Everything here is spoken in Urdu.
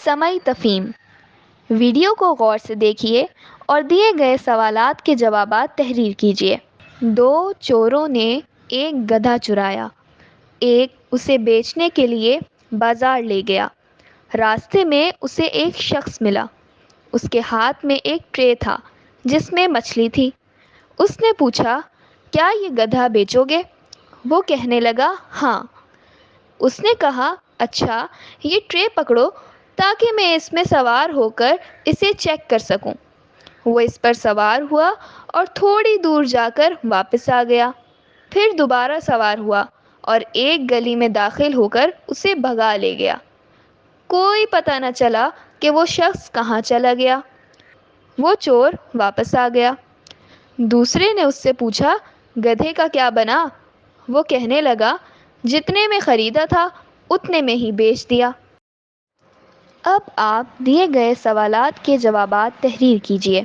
سمعی تفہیم۔ ویڈیو کو غور سے دیکھیے اور دیے گئے سوالات کے جوابات تحریر کیجیے۔ 2 چوروں نے ایک گدھا چرایا۔ ایک اسے بیچنے کے لیے بازار لے گیا۔ راستے میں اسے ایک شخص ملا۔ اس کے ہاتھ میں ایک ٹرے تھا جس میں مچھلی تھی۔ اس نے پوچھا، کیا یہ گدھا بیچو گے؟ وہ کہنے لگا، ہاں۔ اس نے کہا، اچھا یہ ٹرے پکڑو تاکہ میں اس میں سوار ہو کر اسے چیک کر سکوں۔ وہ اس پر سوار ہوا اور تھوڑی دور جا کر واپس آ گیا۔ پھر دوبارہ سوار ہوا اور ایک گلی میں داخل ہو کر اسے بھگا لے گیا۔ کوئی پتہ نہ چلا کہ وہ شخص کہاں چلا گیا۔ وہ چور واپس آ گیا۔ دوسرے نے اس سے پوچھا، گدھے کا کیا بنا؟ وہ کہنے لگا، جتنے میں خریدا تھا اتنے میں ہی بیچ دیا۔ اب آپ دیے گئے سوالات کے جوابات تحریر کیجیے۔